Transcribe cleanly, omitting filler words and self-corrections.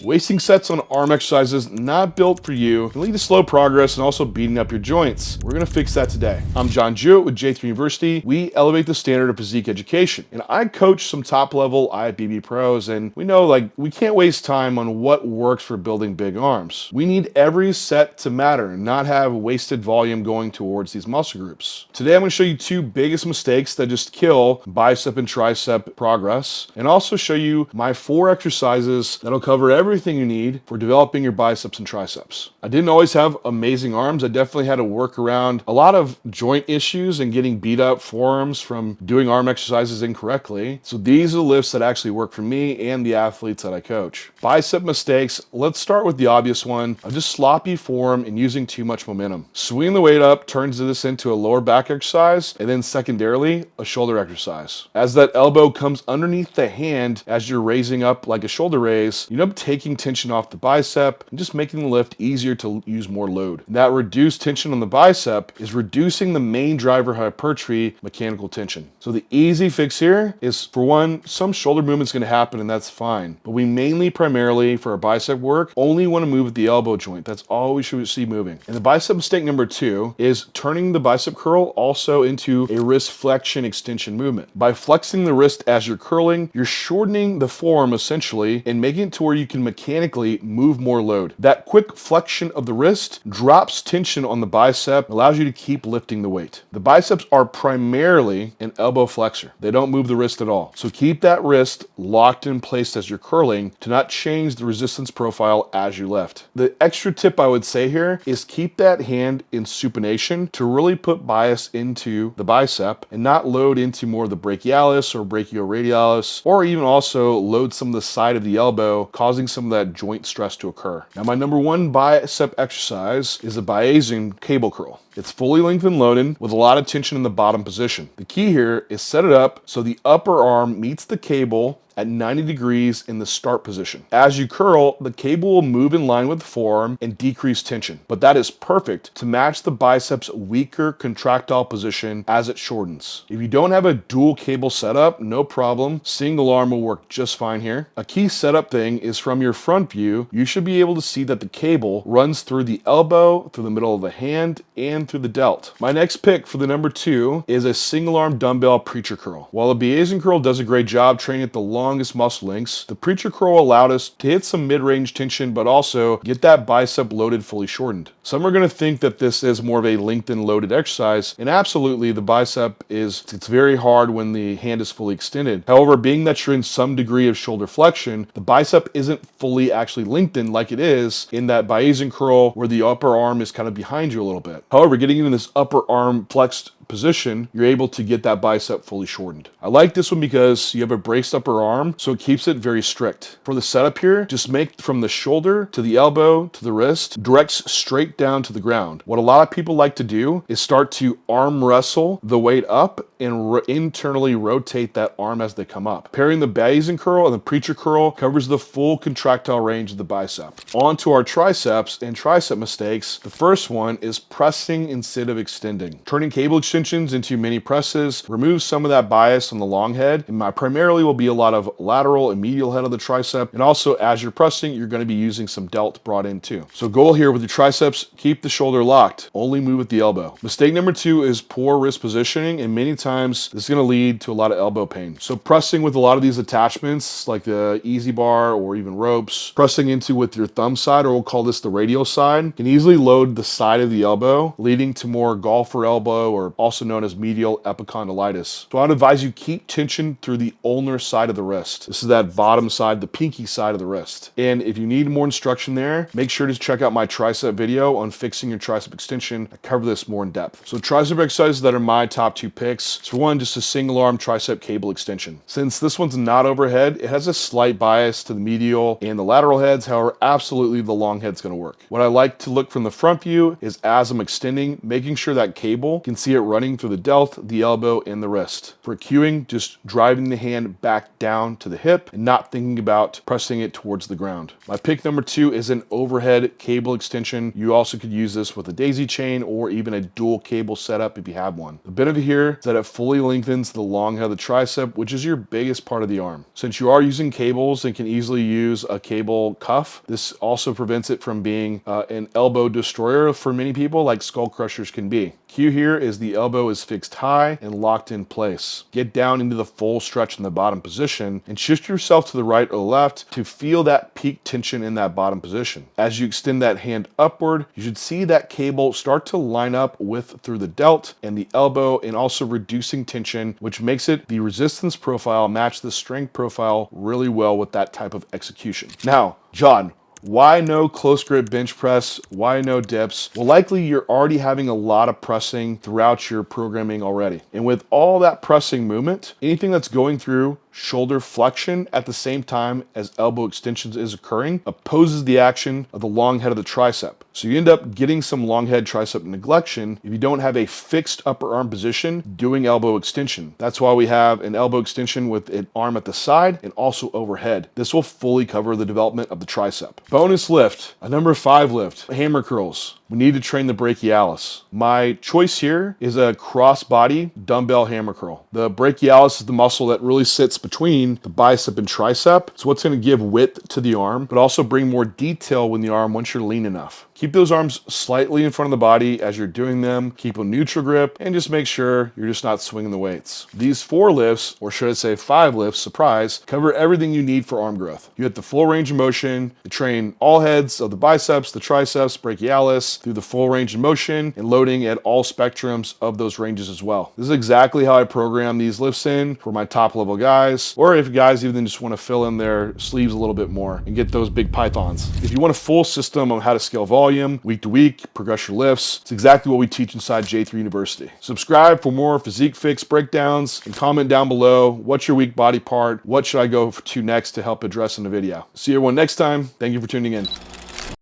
Wasting sets on arm exercises not built for you can lead to slow progress and also beating up your joints. We're gonna fix that today. I'm Jewett with J3 University. We elevate the standard of physique education. And I coach some top level IFBB pros, and we know we can't waste time on what works for building big arms. We need every set to matter and not have wasted volume going towards these muscle groups. Today I'm gonna show you two biggest mistakes that just kill bicep and tricep progress, and also show you my 4 exercises that'll cover everything you need for developing your biceps and triceps. I didn't always have amazing arms. I definitely had to work around a lot of joint issues and getting beat up forearms from doing arm exercises incorrectly. So these are the lifts that actually work for me and the athletes that I coach. Bicep mistakes, let's start with the obvious one of just sloppy form and using too much momentum. Swinging the weight up turns this into a lower back exercise, and then secondarily, a shoulder exercise. As that elbow comes underneath the hand as you're raising up like a shoulder raise, you end up taking tension off the bicep and just making the lift easier to use more load. And that reduced tension on the bicep is reducing the main driver hypertrophy mechanical tension. So the easy fix here is, for one, some shoulder movement's going to happen and that's fine. But we primarily for our bicep work only want to move at the elbow joint. That's all we should see moving. And the bicep mistake number 2 is turning the bicep curl also into a wrist flexion extension movement. By flexing the wrist as you're curling, you're shortening the form essentially and making it to where you can mechanically move more load. That quick flexion of the wrist drops tension on the bicep, allows you to keep lifting the weight. The biceps are primarily an elbow flexor. They don't move the wrist at all. So keep that wrist locked in place as you're curling to not change the resistance profile as you lift. The extra tip I would say here is keep that hand in supination to really put bias into the bicep and not load into more of the brachialis or brachioradialis, or even also load some of the side of the elbow, causing some of that joint stress to occur. Now, my number 1 bicep exercise is a Bayesian cable curl. It's fully lengthened loaded with a lot of tension in the bottom position. The key here is set it up so the upper arm meets the cable at 90 degrees in the start position. As you curl, the cable will move in line with the forearm and decrease tension, but that is perfect to match the biceps' weaker contractile position as it shortens. If you don't have a dual cable setup, no problem. Single arm will work just fine here. A key setup thing is from your front view, you should be able to see that the cable runs through the elbow, through the middle of the hand, and through the delt. My next pick for the number 2 is a single arm dumbbell preacher curl. While the Bayesian curl does a great job training at the longest muscle lengths, the preacher curl allowed us to hit some mid-range tension, but also get that bicep loaded fully shortened. Some are going to think that this is more of a lengthened loaded exercise, and absolutely the bicep it's very hard when the hand is fully extended. However, being that you're in some degree of shoulder flexion, the bicep isn't fully actually lengthened like it is in that Bayesian curl where the upper arm is kind of behind you a little bit. However, getting into this upper arm flexed position, you're able to get that bicep fully shortened. I like this one because you have a braced upper arm, so it keeps it very strict. For the setup here, just make from the shoulder to the elbow to the wrist, directs straight down to the ground. What a lot of people like to do is start to arm wrestle the weight up and internally rotate that arm as they come up. Pairing the Bayesian curl and the preacher curl covers the full contractile range of the bicep. On to our triceps and tricep mistakes. The first one is pressing instead of extending. Turning cable extensions into mini presses removes some of that bias on the long head, and primarily will be a lot of lateral and medial head of the tricep, and also as you're pressing, you're going to be using some delt brought in too. So goal here with your triceps, keep the shoulder locked, only move with the elbow. Mistake number 2 is poor wrist positioning, and many times this is going to lead to a lot of elbow pain. So pressing with a lot of these attachments like the easy bar or even ropes, pressing into with your thumb side, or we'll call this the radial side, can easily load the side of the elbow, leading to more golfer elbow, or also known as medial epicondylitis. So I'd advise you keep tension through the ulnar side of the wrist. This is that bottom side, the pinky side of the wrist. And if you need more instruction there, make sure to check out my tricep video on fixing your tricep extension. I cover this more in depth. So tricep exercises that are my top 2 picks. So one, just a single arm tricep cable extension. Since this one's not overhead, it has a slight bias to the medial and the lateral heads. However, absolutely the long head's going to work. What I like to look from the front view is as I'm extending, making sure that cable can see it running through the delt, the elbow, and the wrist. For cueing, just driving the hand back down to the hip and not thinking about pressing it towards the ground. My pick number 2 is an overhead cable extension. You also could use this with a daisy chain or even a dual cable setup if you have one. The benefit here is that it fully lengthens the long head of the tricep, which is your biggest part of the arm. Since you are using cables and can easily use a cable cuff, this also prevents it from being an elbow destroyer for many people, like skull crushers can be. Key here is the elbow is fixed high and locked in place. Get down into the full stretch in the bottom position and shift yourself to the right or left to feel that peak tension in that bottom position. As you extend that hand upward, you should see that cable start to line up with through the delt and the elbow, and also reducing tension, which makes it the resistance profile match the strength profile really well with that type of execution. Now, John, why no close grip bench press? Why no dips? Well, likely you're already having a lot of pressing throughout your programming already. And with all that pressing movement, anything that's going through shoulder flexion at the same time as elbow extensions is occurring opposes the action of the long head of the tricep. So you end up getting some long head tricep neglection if you don't have a fixed upper arm position doing elbow extension. That's why we have an elbow extension with an arm at the side and also overhead. This will fully cover the development of the tricep. Bonus lift, a number 5 lift, hammer curls. We need to train the brachialis. My choice here is a cross-body dumbbell hammer curl. The brachialis is the muscle that really sits between the bicep and tricep. It's what's going to give width to the arm, but also bring more detail in the arm once you're lean enough. Keep those arms slightly in front of the body as you're doing them. Keep a neutral grip and just make sure you're just not swinging the weights. These 4 lifts, or should I say 5 lifts, surprise, cover everything you need for arm growth. You get the full range of motion, you train all heads of the biceps, the triceps, brachialis, through the full range of motion, and loading at all spectrums of those ranges as well. This is exactly how I program these lifts in for my top level guys, or if guys even just want to fill in their sleeves a little bit more and get those big pythons. If you want a full system on how to scale volume, week to week, progress your lifts, it's exactly what we teach inside J3 University. Subscribe for more physique fix breakdowns and comment down below, what's your weak body part? What should I go to next to help address in the video? See everyone next time. Thank you for tuning in.